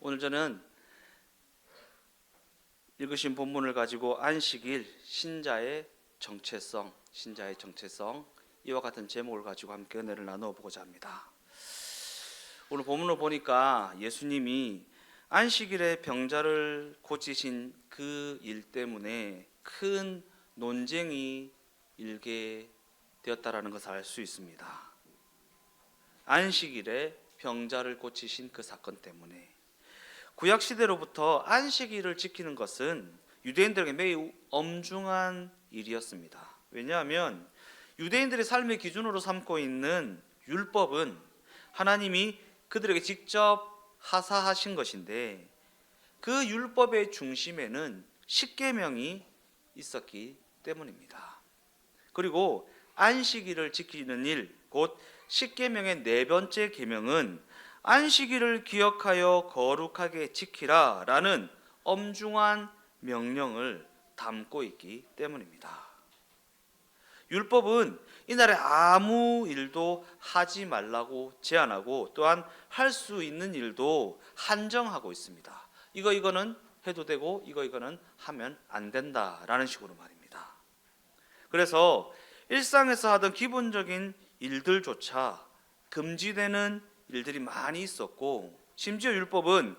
오늘 저는 읽으신 본문을 가지고 안식일 신자의 정체성 이와 같은 제목을 가지고 함께 은혜를 나누어 보고자 합니다. 오늘 본문을 보니까 예수님이 안식일에 병자를 고치신 그 일 때문에 큰 논쟁이 일게 되었다라는 것을 알 수 있습니다. 안식일에 병자를 고치신 그 사건 때문에 구약 시대로부터 안식일을 지키는 것은 유대인들에게 매우 엄중한 일이었습니다. 왜냐하면 유대인들의 삶의 기준으로 삼고 있는 율법은 하나님이 그들에게 직접 하사하신 것인데 그 율법의 중심에는 십계명이 있었기 때문입니다. 그리고 안식일을 지키는 일, 곧 십계명의 네 번째 계명은 안식일을 기억하여 거룩하게 지키라 라는 엄중한 명령을 담고 있기 때문입니다. 율법은 이날에 아무 일도 하지 말라고 제한하고 또한 할 수 있는 일도 한정하고 있습니다. 이거는 해도 되고 이거는 하면 안 된다라는 식으로 말입니다. 그래서 일상에서 하던 기본적인 일들조차 금지되는 일들이 많이 있었고, 심지어 율법은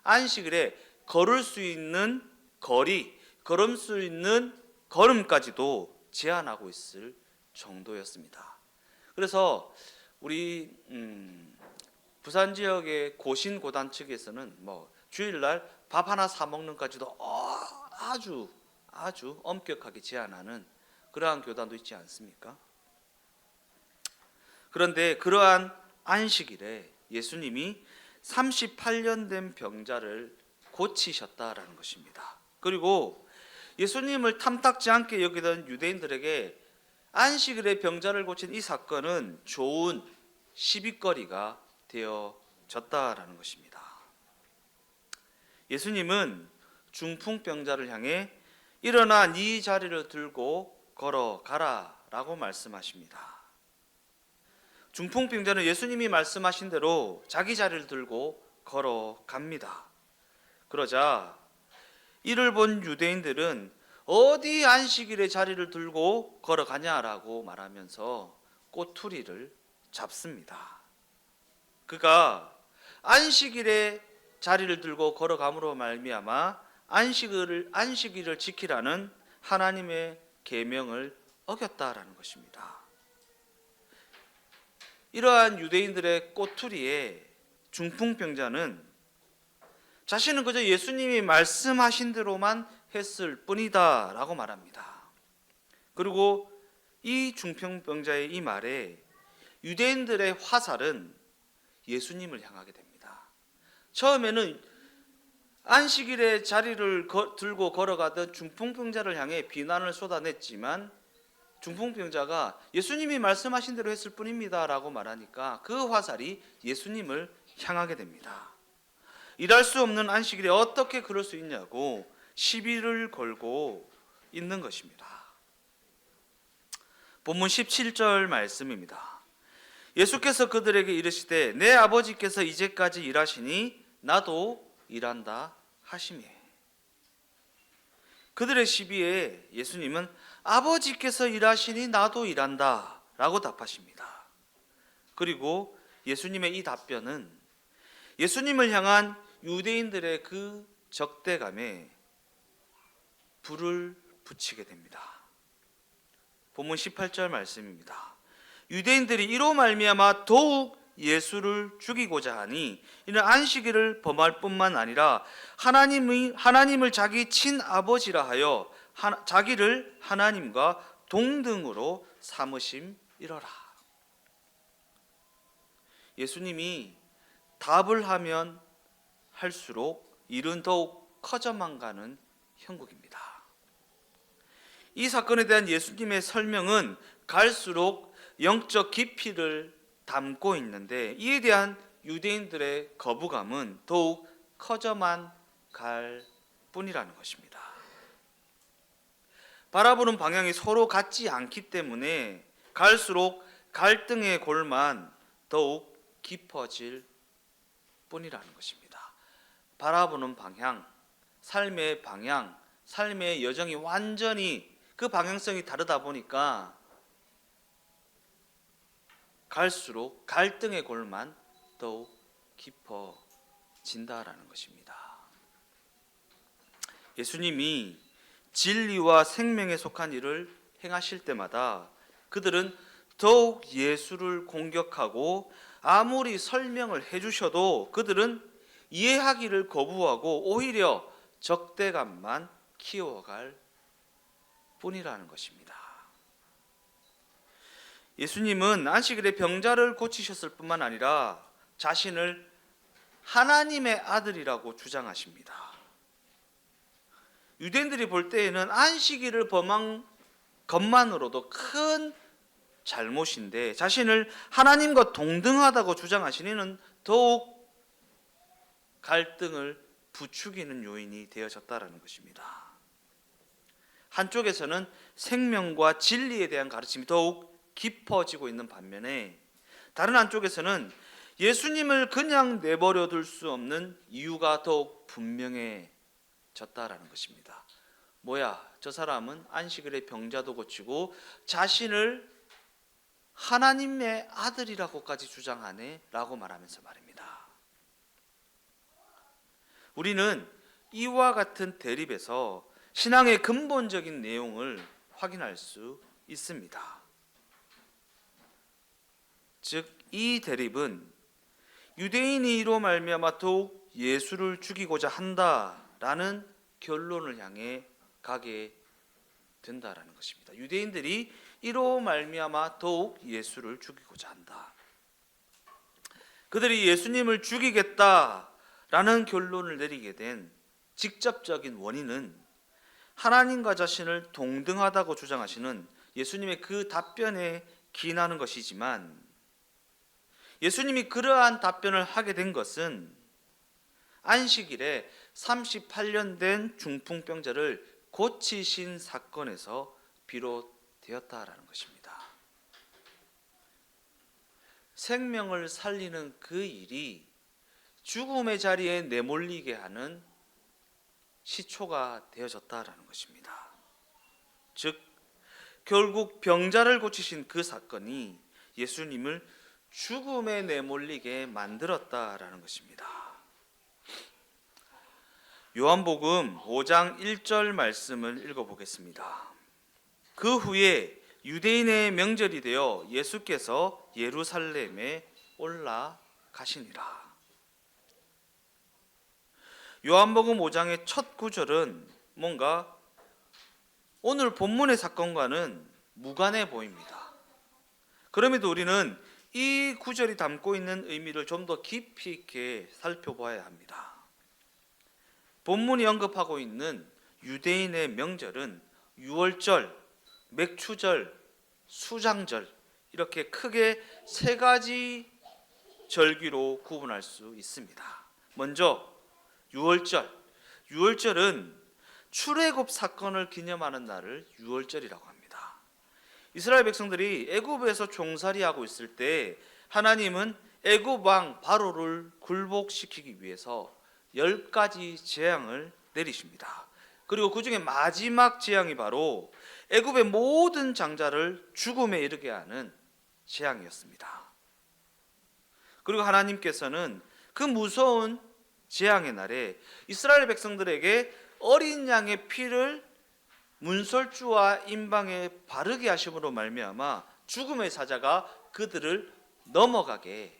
안식일에 걸을 수 있는 거리, 걸을 수 있는 걸음까지도 제한하고 있을 정도였습니다. 그래서 우리 부산 지역의 고신고단 측에서는 주일날 밥 하나 사 먹는까지도 아주 엄격하게 제한하는 그러한 교단도 있지 않습니까? 그런데 그러한 안식일에 예수님이 38년 된 병자를 고치셨다라는 것입니다. 그리고 예수님을 탐탁지 않게 여기던 유대인들에게 안식일에 병자를 고친 이 사건은 좋은 시비거리가 되어졌다라는 것입니다. 예수님은 중풍병자를 향해 일어나 네 자리를 들고 걸어가라 라고 말씀하십니다. 중풍병자는 예수님이 말씀하신 대로 자기 자리를 들고 걸어갑니다. 그러자 이를 본 유대인들은 어디 안식일에 자리를 들고 걸어가냐라고 말하면서 꼬투리를 잡습니다. 그가 안식일에 자리를 들고 걸어감으로 말미암아 안식일을 지키라는 하나님의 계명을 어겼다라는 것입니다. 이러한 유대인들의 꼬투리에 중풍병자는 자신은 그저 예수님이 말씀하신 대로만 했을 뿐이다 라고 말합니다. 그리고 이 중풍병자의 이 말에 유대인들의 화살은 예수님을 향하게 됩니다. 처음에는 안식일에 자리를 들고 걸어가던 중풍병자를 향해 비난을 쏟아냈지만 중풍병자가 예수님이 말씀하신 대로 했을 뿐입니다 라고 말하니까 그 화살이 예수님을 향하게 됩니다. 일할 수 없는 안식일에 어떻게 그럴 수 있냐고 시비를 걸고 있는 것입니다. 본문 17절 말씀입니다. 예수께서 그들에게 이르시되 내 아버지께서 이제까지 일하시니 나도 일한다 하시매. 그들의 시비에 예수님은 아버지께서 일하시니 나도 일한다 라고 답하십니다. 그리고 예수님의 이 답변은 예수님을 향한 유대인들의 그 적대감에 불을 붙이게 됩니다. 본문 18절 말씀입니다. 유대인들이 이로 말미암아 더욱 예수를 죽이고자 하니 이는 안식일을 범할 뿐만 아니라 하나님을 자기 친아버지라 하여 자기를 하나님과 동등으로 삼으심이러라. 예수님이 답을 하면 할수록 일은 더욱 커져만 가는 형국입니다. 이 사건에 대한 예수님의 설명은 갈수록 영적 깊이를 담고 있는데 이에 대한 유대인들의 거부감은 더욱 커져만 갈 뿐이라는 것입니다. 바라보는 방향이 서로 같지 않기 때문에 갈수록 갈등의 골만 더욱 깊어질 뿐이라는 것입니다. 바라보는 방향, 삶의 방향, 삶의 여정이 완전히 그 방향성이 다르다 보니까 갈수록 갈등의 골만 더욱 깊어진다라는 것입니다. 예수님이 진리와 생명에 속한 일을 행하실 때마다 그들은 더욱 예수를 공격하고 아무리 설명을 해주셔도 그들은 이해하기를 거부하고 오히려 적대감만 키워갈 뿐이라는 것입니다. 예수님은 안식일에 병자를 고치셨을 뿐만 아니라 자신을 하나님의 아들이라고 주장하십니다. 유대인들이 볼 때에는 안식일을 범한 것만으로도 큰 잘못인데 자신을 하나님과 동등하다고 주장하시니는 더욱 갈등을 부추기는 요인이 되어졌다라는 것입니다. 한쪽에서는 생명과 진리에 대한 가르침이 더욱 깊어지고 있는 반면에 다른 한쪽에서는 예수님을 그냥 내버려 둘 수 없는 이유가 더욱 분명해졌다라는 것입니다. 뭐야, 저 사람은 안식일에 병자도 고치고 자신을 하나님의 아들이라고까지 주장하네 라고 말하면서 말입니다. 우리는 이와 같은 대립에서 신앙의 근본적인 내용을 확인할 수 있습니다. 즉, 이 대립은 유대인이 이로 말미암아 더욱 예수를 죽이고자 한다라는 결론을 향해 가게 된다라는 것입니다. 유대인들이 이로 말미암아 더욱 예수를 죽이고자 한다. 그들이 예수님을 죽이겠다라는 결론을 내리게 된 직접적인 원인은 하나님과 자신을 동등하다고 주장하시는 예수님의 그 답변에 기인하는 것이지만 예수님이 그러한 답변을 하게 된 것은 안식일에 38년 된 중풍병자를 고치신 사건에서 비롯되었다라는 것입니다. 생명을 살리는 그 일이 죽음의 자리에 내몰리게 하는 시초가 되어졌다라는 것입니다. 즉, 결국 병자를 고치신 그 사건이 예수님을 죽음에 내몰리게 만들었다라는 것입니다. 요한복음 5장 1절 말씀을 읽어보겠습니다. 그 후에 유대인의 명절이 되어 예수께서 예루살렘에 올라가시니라. 요한복음 5장의 첫 구절은 뭔가 오늘 본문의 사건과는 무관해 보입니다. 그럼에도 우리는 이 구절이 담고 있는 의미를 좀 더 깊이 있게 살펴봐야 합니다. 본문이 언급하고 있는 유대인의 명절은 유월절, 맥추절, 수장절 이렇게 크게 세 가지 절기로 구분할 수 있습니다. 먼저 유월절. 유월절은 출애굽 사건을 기념하는 날을 유월절이라고 합니다. 이스라엘 백성들이 애굽에서 종살이하고 있을 때 하나님은 애굽 왕 바로를 굴복시키기 위해서 10가지 재앙을 내리십니다. 그리고 그 중에 마지막 재앙이 바로 애굽의 모든 장자를 죽음에 이르게 하는 재앙이었습니다. 그리고 하나님께서는 그 무서운 재앙의 날에 이스라엘 백성들에게 어린 양의 피를 문설주와 임방에 바르게 하심으로 말미암아 죽음의 사자가 그들을 넘어가게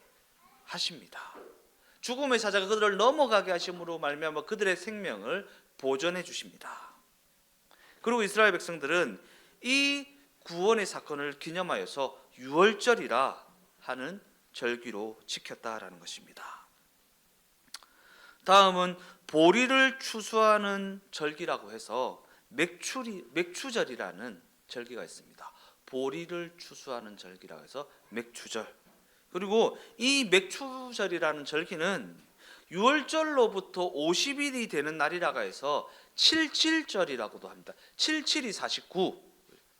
하십니다. 죽음의 사자가 그들을 넘어가게 하심으로 말미암아 그들의 생명을 보존해 주십니다. 그리고 이스라엘 백성들은 이 구원의 사건을 기념하여서 유월절이라 하는 절기로 지켰다라는 것입니다. 다음은 보리를 추수하는 절기라고 해서 맥추절이라는 절기가 있습니다. 보리를 추수하는 절기라고 해서 맥추절. 그리고 이 맥추절이라는 절기는 유월절로부터 50일이 되는 날이라고 해서 77절이라고도 합니다. 77이 49,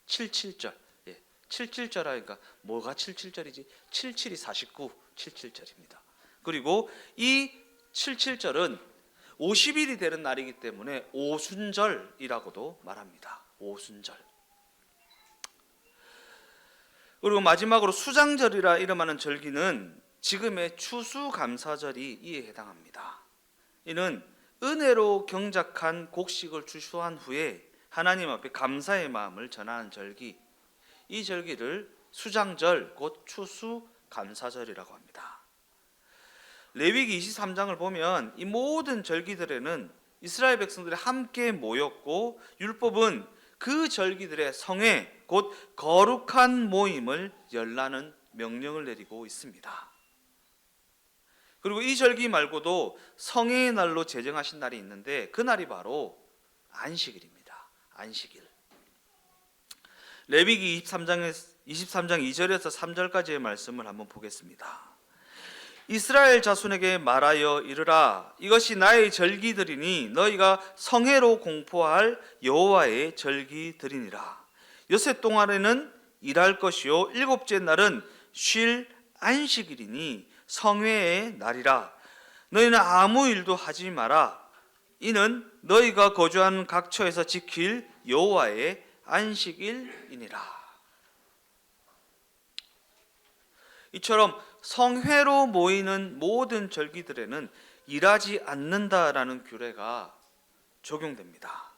77절. 예, 77절 하니까 뭐가 77절이지? 77이 49, 77절입니다. 그리고 이 77절은 50일이 되는 날이기 때문에 오순절이라고도 말합니다. 오순절. 그리고 마지막으로 수장절이라 이름하는 절기는 지금의 추수감사절이 이에 해당합니다. 이는 은혜로 경작한 곡식을 추수한 후에 하나님 앞에 감사의 마음을 전하는 절기, 이 절기를 수장절 곧 추수감사절이라고 합니다. 레위기 23장을 보면 이 모든 절기들에는 이스라엘 백성들이 함께 모였고 율법은 그 절기들의 성회 곧 거룩한 모임을 열라는 명령을 내리고 있습니다. 그리고 이 절기 말고도 성회의 날로 제정하신 날이 있는데 그 날이 바로 안식일입니다. 안식일. 레위기 23장 2절에서 3절까지의 말씀을 한번 보겠습니다. 이스라엘 자손에게 말하여 이르라, 이것이 나의 절기들이니 너희가 성회로 공포할 여호와의 절기들이니라. 여섯 동안에는 일할 것이요 일곱째 날은 쉴 안식일이니 성회의 날이라. 너희는 아무 일도 하지 마라. 이는 너희가 거주하는 각처에서 지킬 여호와의 안식일이니라. 이처럼 성회로 모이는 모든 절기들에는 일하지 않는다라는 규례가 적용됩니다.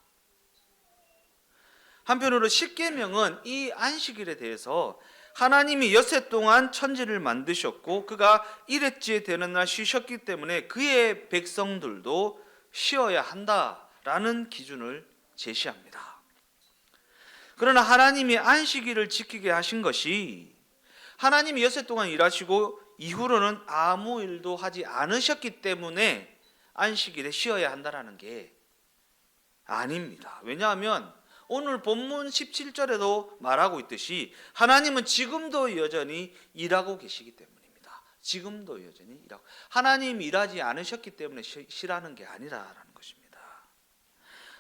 한편으로 십계명은 이 안식일에 대해서 하나님이 엿새 동안 천지를 만드셨고 그가 일회째 되는 날 쉬셨기 때문에 그의 백성들도 쉬어야 한다라는 기준을 제시합니다. 그러나 하나님이 안식일을 지키게 하신 것이 하나님이 엿새 동안 일하시고 이후로는 아무 일도 하지 않으셨기 때문에 안식일에 쉬어야 한다는 게 아닙니다. 왜냐하면 오늘 본문 17절에도 말하고 있듯이 하나님은 지금도 여전히 일하고 계시기 때문입니다. 지금도 여전히 일하고, 하나님이 일하지 않으셨기 때문에 쉬라는 게 아니라는 것입니다.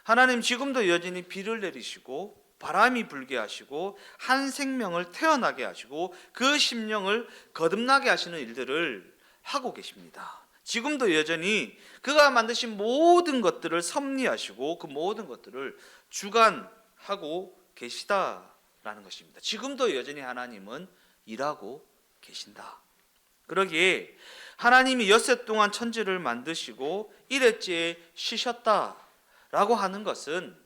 하나님 지금도 여전히 비를 내리시고 바람이 불게 하시고 한 생명을 태어나게 하시고 그 심령을 거듭나게 하시는 일들을 하고 계십니다. 지금도 여전히 그가 만드신 모든 것들을 섭리하시고 그 모든 것들을 주관하고 계시다라는 것입니다. 지금도 여전히 하나님은 일하고 계신다. 그러기에 하나님이 엿새 동안 천지를 만드시고 일회째에 쉬셨다라고 하는 것은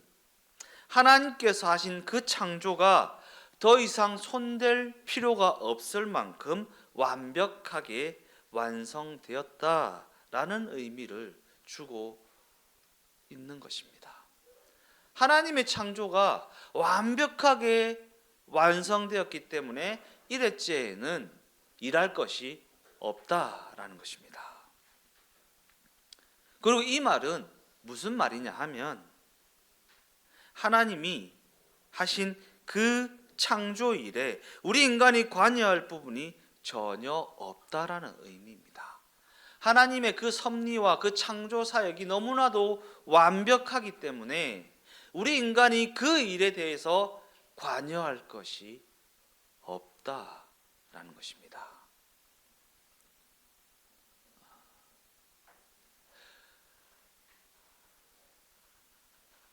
하나님께서 하신 그 창조가 더 이상 손댈 필요가 없을 만큼 완벽하게 완성되었다라는 의미를 주고 있는 것입니다. 하나님의 창조가 완벽하게 완성되었기 때문에 일회째에는 일할 것이 없다라는 것입니다. 그리고 이 말은 무슨 말이냐 하면 하나님이 하신 그 창조 일에 우리 인간이 관여할 부분이 전혀 없다라는 의미입니다. 하나님의 그 섭리와 그 창조 사역이 너무나도 완벽하기 때문에 우리 인간이 그 일에 대해서 관여할 것이 없다라는 것입니다.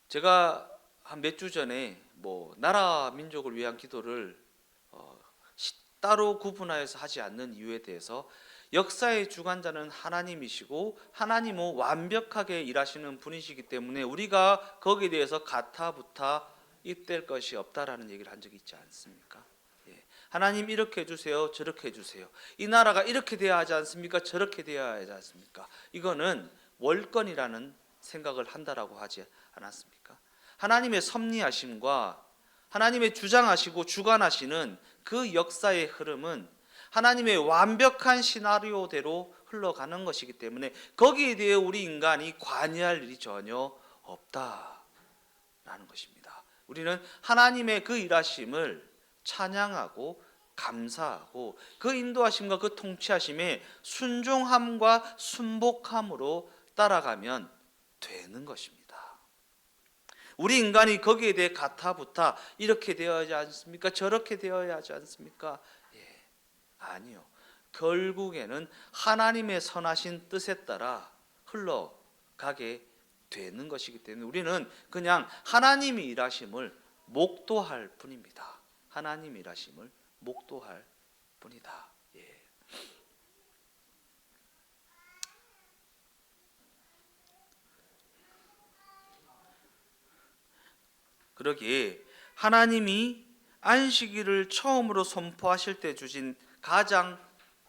제가 한 몇 주 전에 나라 민족을 위한 기도를 따로 구분하여서 하지 않는 이유에 대해서 역사의 주관자는 하나님이시고 하나님은 완벽하게 일하시는 분이시기 때문에 우리가 거기에 대해서 가타부타 입댈 것이 없다라는 얘기를 한 적이 있지 않습니까? 하나님 이렇게 해주세요, 저렇게 해주세요. 이 나라가 이렇게 돼야 하지 않습니까? 저렇게 돼야 하지 않습니까? 이거는 월권이라는 생각을 한다라고 하지 않았습니까? 하나님의 섭리하심과 하나님의 주장하시고 주관하시는 그 역사의 흐름은 하나님의 완벽한 시나리오대로 흘러가는 것이기 때문에 거기에 대해 우리 인간이 관여할 일이 전혀 없다라는 것입니다. 우리는 하나님의 그 일하심을 찬양하고 감사하고 그 인도하심과 그 통치하심에 순종함과 순복함으로 따라가면 되는 것입니다. 우리 인간이 거기에 대해 가타부타 이렇게 되어야 하지 않습니까? 저렇게 되어야 하지 않습니까? 아니요. 결국에는 하나님의 선하신 뜻에 따라 흘러가는 가게 되는 것이기 때문에 우리는 그냥 하나님의 일하심을 목도할 뿐입니다. 하나님의 일하심을 목도할 뿐이다. 예. 그러기에 하나님이 안식일을 처음으로 선포하실 때 주신 가장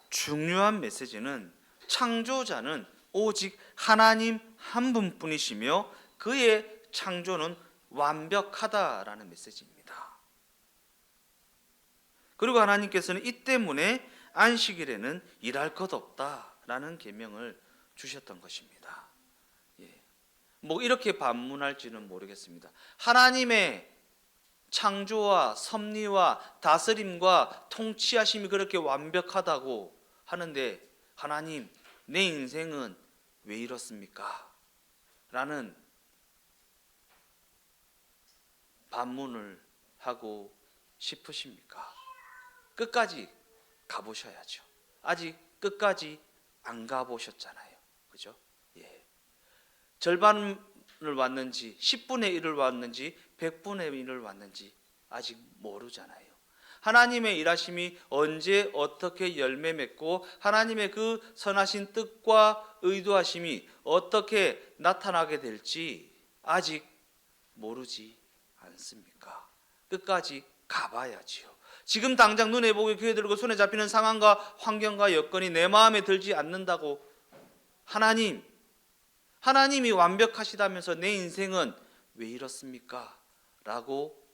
중요한 메시지는 창조자는 오직 하나님 한 분뿐이시며 그의 창조는 완벽하다라는 메시지입니다. 그리고 하나님께서는 이 때문에 안식일에는 일할 것 없다라는 계명을 주셨던 것입니다. 뭐 이렇게 반문할지는 모르겠습니다. 하나님의 창조와 섭리와 다스림과 통치하심이 그렇게 완벽하다고 하는데 하나님, 내 인생은 왜 이렇습니까? 라는 반문을 하고 싶으십니까? 끝까지 가보셔야죠. 아직 끝까지 안 가보셨잖아요. 그죠? 예. 절반을 왔는지 10분의 1을 왔는지 100분의 1을 왔는지 아직 모르잖아요. 하나님의 일하심이 언제 어떻게 열매 맺고 하나님의 그 선하신 뜻과 의도하심이 어떻게 나타나게 될지 아직 모르지 않습니까? 끝까지 가봐야지요. 지금 당장 눈에 보기 귀에 들고 손에 잡히는 상황과 환경과 여건이 내 마음에 들지 않는다고 하나님이 완벽하시다면서 내 인생은 왜 이렇습니까? 라고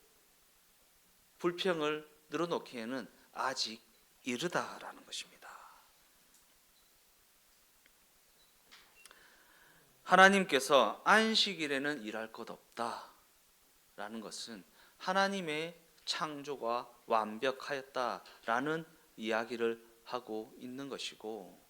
불평을 늘어놓기에는 아직 이르다라는 것입니다. 하나님께서 안식일에는 일할 것 없다라는 것은 하나님의 창조가 완벽하였다라는 이야기를 하고 있는 것이고,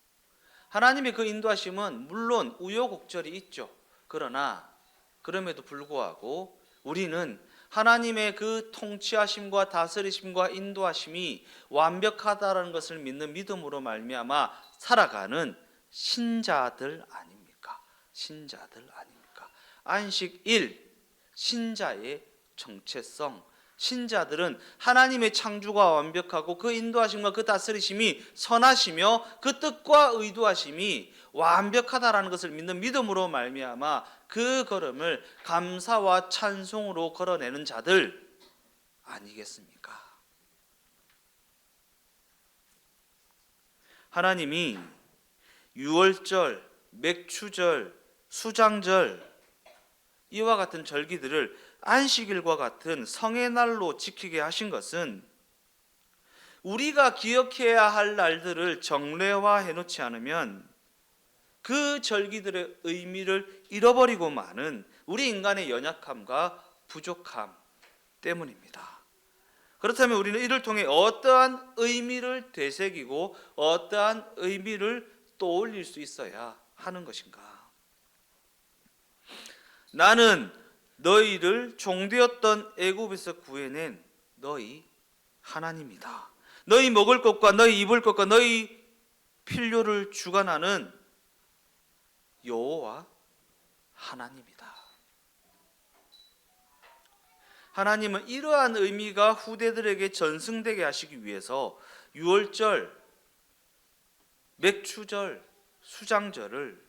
하나님의 그 인도하심은 물론 우여곡절이 있죠. 그러나 그럼에도 불구하고 우리는 하나님의 그 통치하심과 다스리심과 인도하심이 완벽하다라는 것을 믿는 믿음으로 말미암아 살아가는 신자들 아닙니까? 신자들 아닙니까? 안식일, 신자의 정체성. 신자들은 하나님의 창조가 완벽하고 그 인도하심과 그 다스리심이 선하시며 그 뜻과 의도하심이 완벽하다라는 것을 믿는 믿음으로 말미암아 그 걸음을 감사와 찬송으로 걸어내는 자들 아니겠습니까? 하나님이 유월절, 맥추절, 수장절 이와 같은 절기들을 안식일과 같은 성의 날로 지키게 하신 것은 우리가 기억해야 할 날들을 정례화해 놓지 않으면 그 절기들의 의미를 잃어버리고 마는 우리 인간의 연약함과 부족함 때문입니다. 그렇다면 우리는 이를 통해 어떠한 의미를 되새기고 어떠한 의미를 떠올릴 수 있어야 하는 것인가? 나는 너희를 종되었던 애굽에서 구해낸 너희 하나님이다. 너희 먹을 것과 너희 입을 것과 너희 필요를 주관하는 여호와 하나님이다. 하나님은 이러한 의미가 후대들에게 전승되게 하시기 위해서 유월절, 맥추절, 수장절을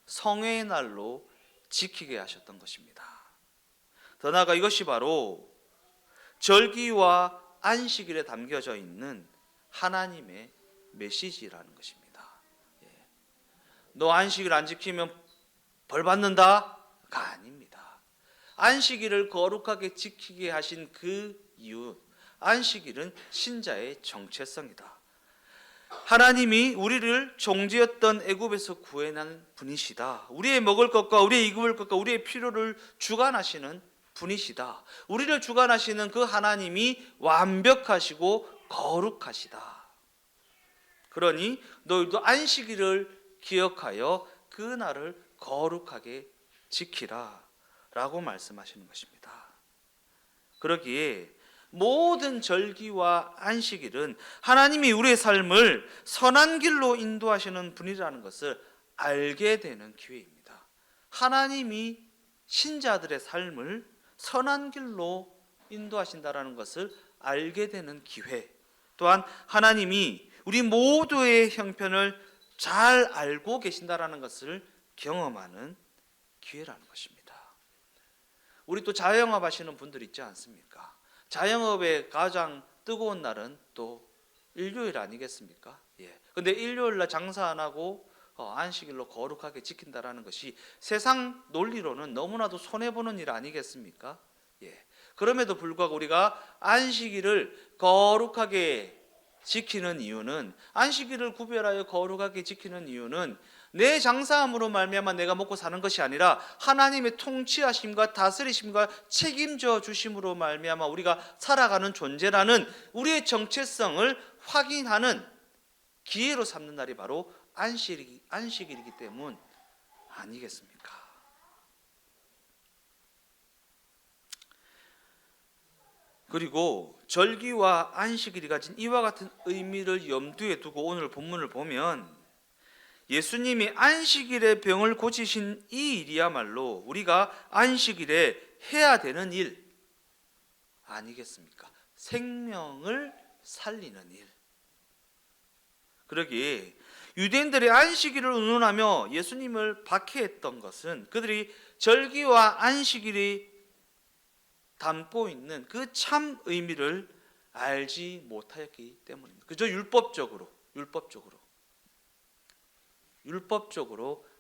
성회의 날로 지키게 하셨던 것입니다. 더 나아가 이것이 바로 절기와 안식일에 담겨져 있는 하나님의 메시지라는 것입니다. 너 안식일 안 지키면 벌 받는다가 아닙니다. 안식일을 거룩하게 지키게 하신 그 이유, 안식일은 신자의 정체성이다. 하나님이 우리를 종지였던 애굽에서 구해낸 분이시다. 우리의 먹을 것과 우리의 입을 것과 우리의 필요를 주관하시는 분이시다. 우리를 주관하시는 그 하나님이 완벽하시고 거룩하시다. 그러니 너희도 안식일을 기억하여 그 날을 거룩하게 지키라 라고 말씀하시는 것입니다. 그러기에 모든 절기와 안식일은 하나님이 우리의 삶을 선한 길로 인도하시는 분이라는 것을 알게 되는 기회입니다. 하나님이 신자들의 삶을 선한 길로 인도하신다라는 것을 알게 되는 기회, 또한 하나님이 우리 모두의 형편을 잘 알고 계신다라는 것을 경험하는 기회라는 것입니다. 우리 또 자영업 하시는 분들 있지 않습니까? 자영업의 가장 뜨거운 날은 또 일요일 아니겠습니까? 근데 일요일 날 장사 안 하고 안식일로 거룩하게 지킨다라는 것이 세상 논리로는 너무나도 손해보는 일 아니겠습니까? 그럼에도 불구하고 우리가 안식일을 거룩하게 지키는 이유는, 안식일을 구별하여 거룩하게 지키는 이유는 내 장사함으로 말미암아 내가 먹고 사는 것이 아니라 하나님의 통치하심과 다스리심과 책임져 주심으로 말미암아 우리가 살아가는 존재라는 우리의 정체성을 확인하는 기회로 삼는 날이 바로 안식일이기 때문 아니겠습니까? 그리고 절기와 안식일이 가진 이와 같은 의미를 염두에 두고 오늘 본문을 보면 예수님이 안식일에 병을 고치신 이 일이야말로 우리가 안식일에 해야 되는 일 아니겠습니까? 생명을 살리는 일. 그러기에 유대인들의 안식일을 의논하며 예수님을 박해했던 것은 그들이 절기와 안식일이 담고 있는 그 참 의미를 알지 못하였기 때문입니다. 그저 율법적으로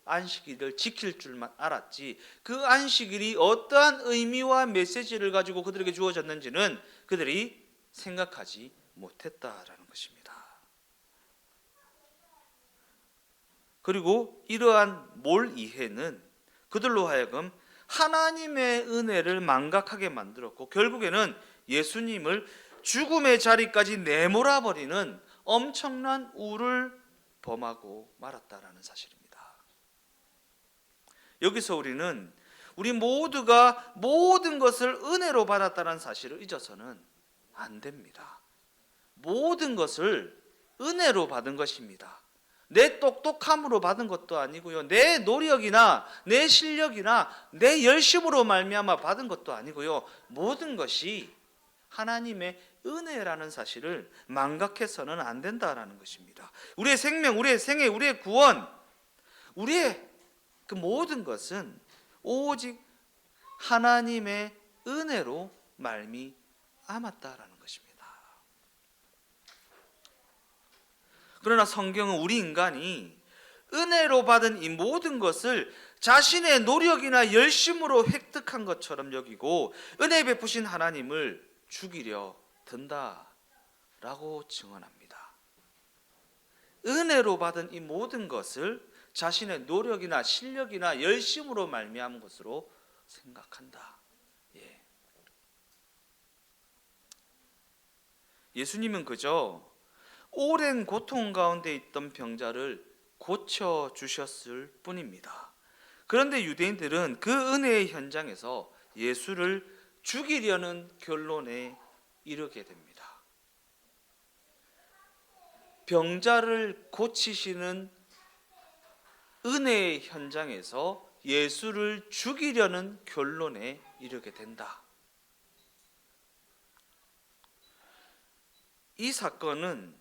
안식일을 지킬 줄만 알았지 그 안식일이 어떠한 의미와 메시지를 가지고 그들에게 주어졌는지는 그들이 생각하지 못했다라는 것입니다. 그리고 이러한 몰이해는 그들로 하여금 하나님의 은혜를 망각하게 만들었고 결국에는 예수님을 죽음의 자리까지 내몰아버리는 엄청난 우를 범하고 말았다라는 사실입니다. 여기서 우리는 우리 모두가 모든 것을 은혜로 받았다는 사실을 잊어서는 안 됩니다. 모든 것을 은혜로 받은 것입니다. 내 똑똑함으로 받은 것도 아니고요. 내 노력이나 내 실력이나 내 열심으로 말미암아 받은 것도 아니고요. 모든 것이 하나님의 은혜라는 사실을 망각해서는 안 된다라는 것입니다. 우리의 생명, 우리의 생애, 우리의 구원, 우리의 그 모든 것은 오직 하나님의 은혜로 말미암았다라는 것입니다. 그러나 성경은 우리 인간이 은혜로 받은 이 모든 것을 자신의 노력이나 열심으로 획득한 것처럼 여기고 은혜 베푸신 하나님을 죽이려 든다라고 증언합니다. 은혜로 받은 이 모든 것을 자신의 노력이나 실력이나 열심으로 말미암은 것으로 생각한다. 예수님은 그저 오랜 고통 가운데 있던 병자를 고쳐주셨을 뿐입니다. 그런데 유대인들은 그 은혜의 현장에서 예수를 죽이려는 결론에 이르게 됩니다. 병자를 고치시는 은혜의 현장에서 예수를 죽이려는 결론에 이르게 된다. 이 사건은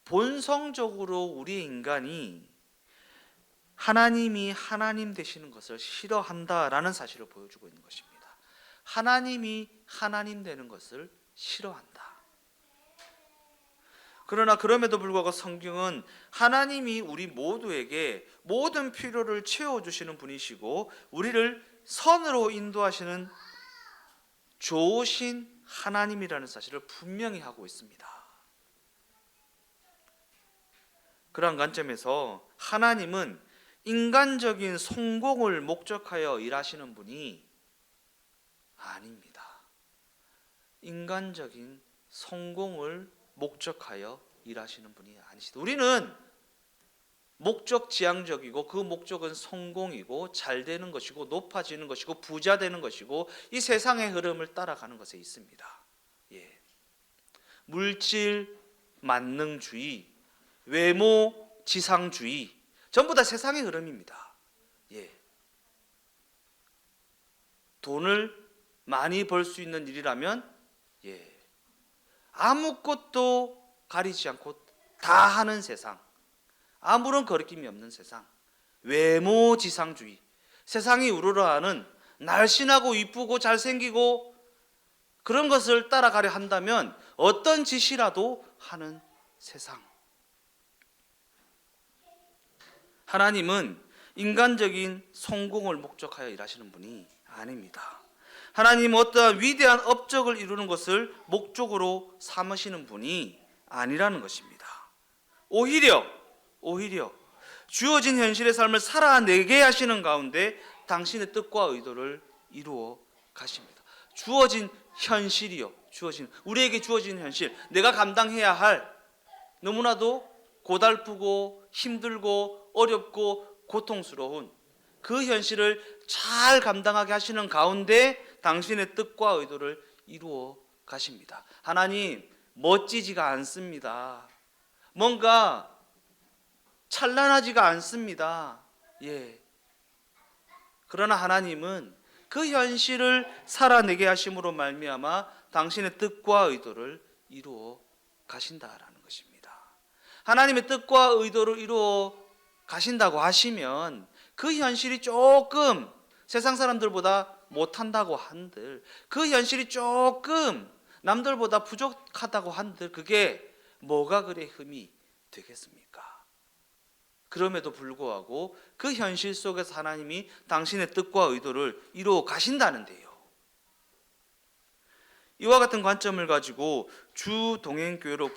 본성적으로 우리 인간이 하나님이 하나님 되시는 것을 싫어한다라는 사실을 보여주고 있는 것입니다. 하나님이 하나님 되는 것을 싫어한다. 그러나 그럼에도 불구하고 성경은 하나님이 우리 모두에게 모든 필요를 채워주시는 분이시고 우리를 선으로 인도하시는 좋으신 하나님이라는 사실을 분명히 하고 있습니다. 그러한 관점에서 하나님은 인간적인 성공을 목적하여 일하시는 분이 아닙니다. 인간적인 성공을 목적하여 일하시는 분이 아니시다. 우리는 목적지향적이고 그 목적은 성공이고 잘 되는 것이고 높아지는 것이고 부자 되는 것이고 이 세상의 흐름을 따라가는 것에 있습니다. 물질 만능주의, 외모 지상주의 전부 다 세상의 흐름입니다. 돈을 많이 벌 수 있는 일이라면 아무것도 가리지 않고 다 하는 세상, 아무런 거리낌이 없는 세상, 외모지상주의, 세상이 우러러하는 날씬하고 이쁘고 잘생기고 그런 것을 따라가려 한다면 어떤 짓이라도 하는 세상. 하나님은 인간적인 성공을 목적하여 일하시는 분이 아닙니다. 하나님은 어떠한 위대한 업적을 이루는 것을 목적으로 삼으시는 분이 아니라는 것입니다. 오히려 주어진 현실의 삶을 살아내게 하시는 가운데 당신의 뜻과 의도를 이루어 가십니다. 주어진 현실이요. 우리에게 주어진 현실, 내가 감당해야 할 너무나도 고달프고 힘들고 어렵고 고통스러운 그 현실을 잘 감당하게 하시는 가운데 당신의 뜻과 의도를 이루어 가십니다. 하나님, 멋지지가 않습니다. 뭔가 찬란하지가 않습니다. 그러나 하나님은 그 현실을 살아내게 하심으로 말미암아 당신의 뜻과 의도를 이루어 가신다라는 것입니다. 하나님의 뜻과 의도를 이루어 가신다고 하시면 그 현실이 조금 세상 사람들보다 못한다고 한들, 그 현실이 조금 남들보다 부족하다고 한들 그게 뭐가 그래 흠이 되겠습니까? 그럼에도 불구하고 그 현실 속에서 하나님이 당신의 뜻과 의도를 이루어 가신다는데요. 이와 같은 관점을 가지고 주 동행교회로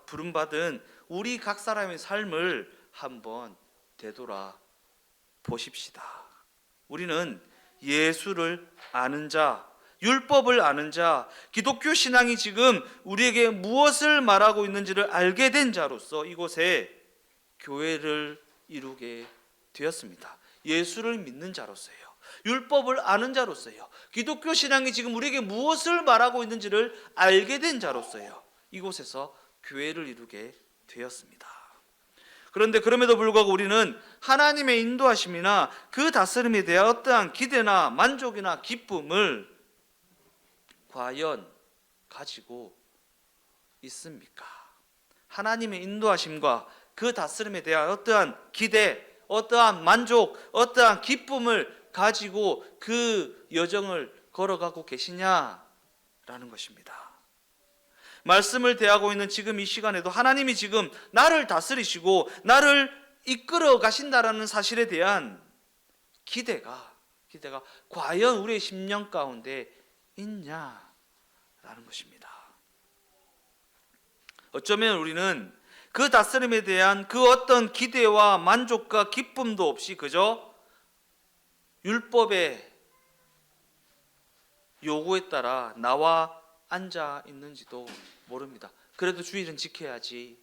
부름받은 우리 각 사람의 삶을 한번 되돌아 보십시다. 우리는 예수를 아는 자, 율법을 아는 자, 기독교 신앙이 지금 우리에게 무엇을 말하고 있는지를 알게 된 자로서 이곳에 교회를 이루게 되었습니다. 예수를 믿는 자로서요. 율법을 아는 자로서요. 기독교 신앙이 지금 우리에게 무엇을 말하고 있는지를 알게 된 자로서요. 이곳에서 교회를 이루게 되었습니다. 그런데 그럼에도 불구하고 우리는 하나님의 인도하심이나 그 다스림에 대한 어떠한 기대나 만족이나 기쁨을 과연 가지고 있습니까? 하나님의 인도하심과 그 다스림에 대한 어떠한 기대, 어떠한 만족, 어떠한 기쁨을 가지고 그 여정을 걸어가고 계시냐라는 것입니다. 말씀을 대하고 있는 지금 이 시간에도 하나님이 지금 나를 다스리시고 나를 이끌어 가신다라는 사실에 대한 기대가 과연 우리의 심령 가운데 있냐라는 것입니다. 어쩌면 우리는 그 다스림에 대한 그 어떤 기대와 만족과 기쁨도 없이 그저 율법의 요구에 따라 나와 앉아 있는지도 모릅니다. 그래도 주일은 지켜야지.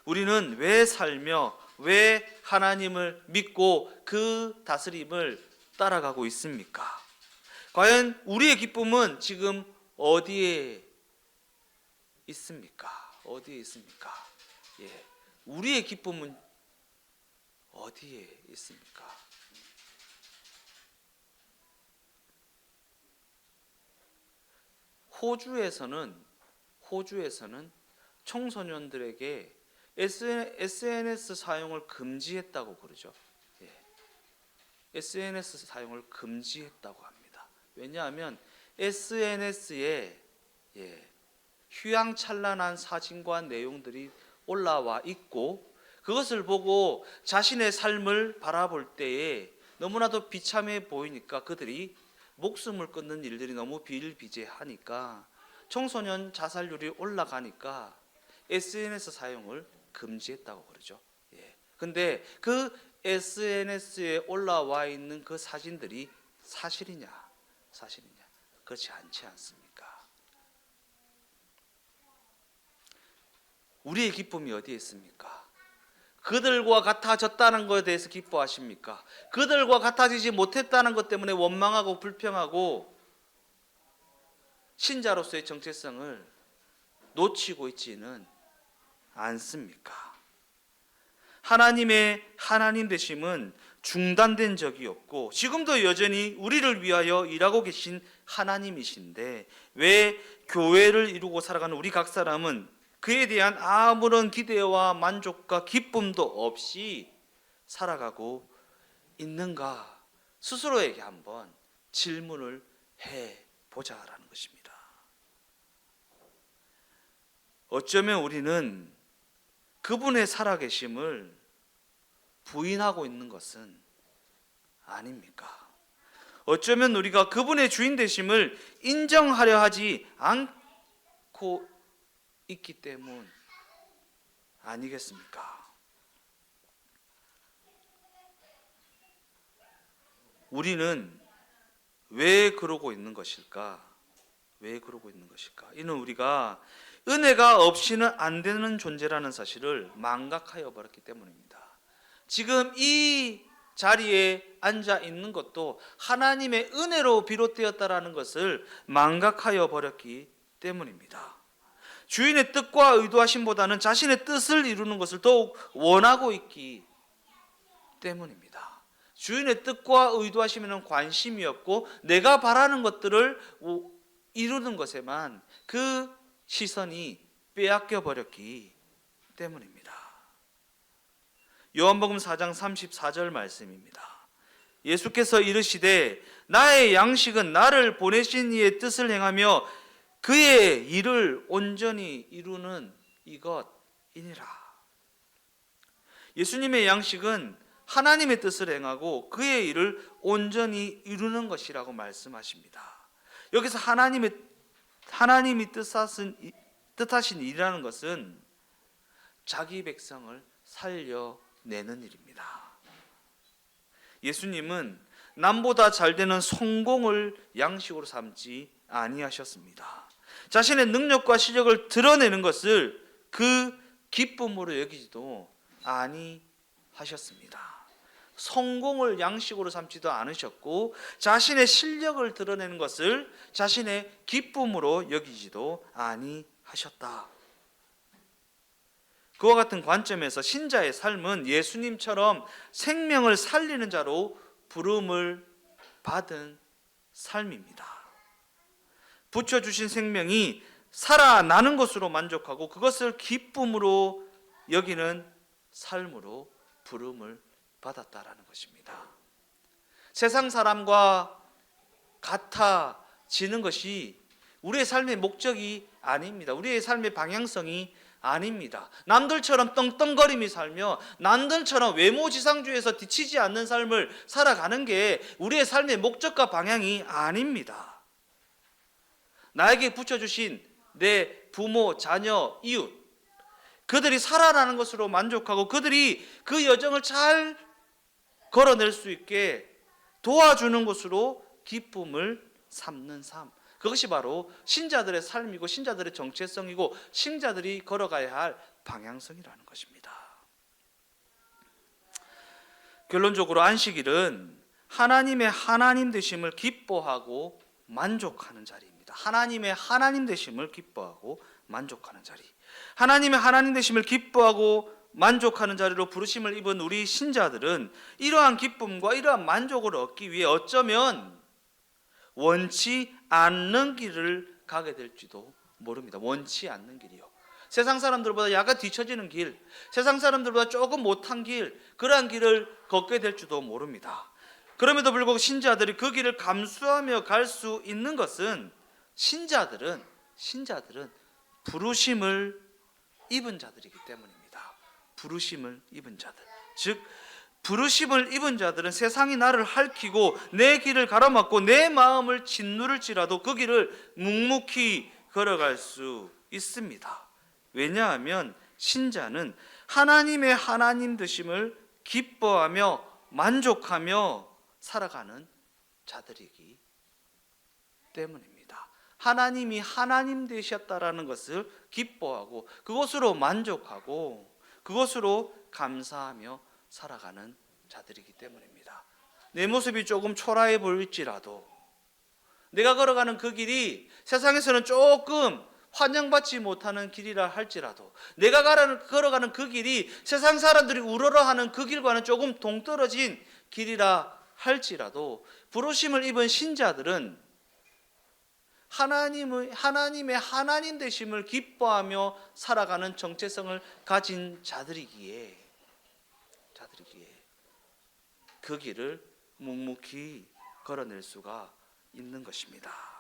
우리는 왜 살며 왜 하나님을 믿고 그 다스림을 따라가고 있습니까? 과연 우리의 기쁨은 지금 어디에 있습니까? 우리의 기쁨은 어디에 있습니까? 호주에서는 청소년들에게 SNS 사용을 금지했다고 그러죠. SNS 사용을 금지했다고 합니다. 왜냐하면 SNS에 휘황찬란한 사진과 내용들이 올라와 있고 그것을 보고 자신의 삶을 바라볼 때에 너무나도 비참해 보이니까 그들이 목숨을 끊는 일들이 너무 비일비재하니까 청소년 자살률이 올라가니까 SNS 사용을 금지했다고 그러죠. 근데 그 SNS에 올라와 있는 그 사진들이 사실이냐? 그렇지 않지 않습니까? 우리의 기쁨이 어디에 있습니까? 그들과 같아졌다는 것에 대해서 기뻐하십니까? 그들과 같아지지 못했다는 것 때문에 원망하고 불평하고 신자로서의 정체성을 놓치고 있지는 않습니까? 하나님의 하나님 되심은 중단된 적이 없고 지금도 여전히 우리를 위하여 일하고 계신 하나님이신데 왜 교회를 이루고 살아가는 우리 각 사람은 그에 대한 아무런 기대와 만족과 기쁨도 없이 살아가고 있는가? 스스로에게 한번 질문을 해보자라는 것입니다. 어쩌면 우리는 그분의 살아계심을 부인하고 있는 것은 아닙니까? 어쩌면 우리가 그분의 주인 되심을 인정하려 하지 않고 있기 때문 아니겠습니까? 우리는 왜 그러고 있는 것일까? 왜 그러고 있는 것일까? 이는 우리가 은혜가 없이는 안 되는 존재라는 사실을 망각하여 버렸기 때문입니다. 지금 이 자리에 앉아 있는 것도 하나님의 은혜로 비롯되었다라는 것을 망각하여 버렸기 때문입니다. 주인의 뜻과 의도하심보다는 자신의 뜻을 이루는 것을 더욱 원하고 있기 때문입니다. 주인의 뜻과 의도하심에는 관심이 없고 내가 바라는 것들을 이루는 것에만 그 시선이 빼앗겨 버렸기 때문입니다. 요한복음 4장 34절 말씀입니다. 예수께서 이르시되 나의 양식은 나를 보내신 이의 뜻을 행하며 그의 일을 온전히 이루는 이것이니라. 예수님의 양식은 하나님의 뜻을 행하고 그의 일을 온전히 이루는 것이라고 말씀하십니다. 여기서 하나님이 뜻하신 일이라는 것은 자기 백성을 살려내는 일입니다. 예수님은 남보다 잘 되는 성공을 양식으로 삼지 아니하셨습니다. 자신의 능력과 실력을 드러내는 것을 그 기쁨으로 여기지도 아니하셨습니다. 성공을 양식으로 삼지도 않으셨고 자신의 실력을 드러내는 것을 자신의 기쁨으로 여기지도 아니하셨다. 그와 같은 관점에서 신자의 삶은 예수님처럼 생명을 살리는 자로 부름을 받은 삶입니다. 붙여주신 생명이 살아나는 것으로 만족하고 그것을 기쁨으로 여기는 삶으로 부름을 받았다라는 것입니다. 세상 사람과 같아지는 것이 우리의 삶의 목적이 아닙니다. 우리의 삶의 방향성이 아닙니다. 남들처럼 떵떵거림이 살며 남들처럼 외모지상주의에서 뒤치지 않는 삶을 살아가는 게 우리의 삶의 목적과 방향이 아닙니다. 나에게 붙여주신 내 부모, 자녀, 이웃 그들이 살아나는 것으로 만족하고 그들이 그 여정을 잘 걸어낼 수 있게 도와주는 것으로 기쁨을 삼는 삶, 그것이 바로 신자들의 삶이고 신자들의 정체성이고 신자들이 걸어가야 할 방향성이라는 것입니다. 결론적으로 안식일은 하나님의 하나님 되심을 기뻐하고 만족하는 자리입니다. 하나님의 하나님 되심을 기뻐하고 만족하는 자리. 하나님의 하나님 되심을 기뻐하고 만족하는 자리로 부르심을 입은 우리 신자들은 이러한 기쁨과 이러한 만족을 얻기 위해 어쩌면 원치 않는 길을 가게 될지도 모릅니다. 원치 않는 길이요. 세상 사람들보다 약간 뒤처지는 길, 세상 사람들보다 조금 못한 길, 그러한 길을 걷게 될지도 모릅니다. 그럼에도 불구하고 신자들이 그 길을 감수하며 갈 수 있는 것은 신자들은 부르심을 입은 자들이기 때문입니다. 부르심을 입은 자들, 즉 부르심을 입은 자들은 세상이 나를 핥히고 내 길을 가로막고 내 마음을 짓누를지라도 그 길을 묵묵히 걸어갈 수 있습니다. 왜냐하면 신자는 하나님의 하나님 되심을 기뻐하며 만족하며 살아가는 자들이기 때문입니다. 하나님이 하나님 되셨다라는 것을 기뻐하고 그것으로 만족하고 그것으로 감사하며 살아가는 자들이기 때문입니다. 내 모습이 조금 초라해 보일지라도 내가 걸어가는 그 길이 세상에서는 조금 환영받지 못하는 길이라 할지라도 내가 걸어가는 그 길이 세상 사람들이 우러러하는 그 길과는 조금 동떨어진 길이라 할지라도 부르심을 입은 신자들은 하나님의 하나님 되심을 기뻐하며 살아가는 정체성을 가진 자들이기에 그 길을 묵묵히 걸어낼 수가 있는 것입니다.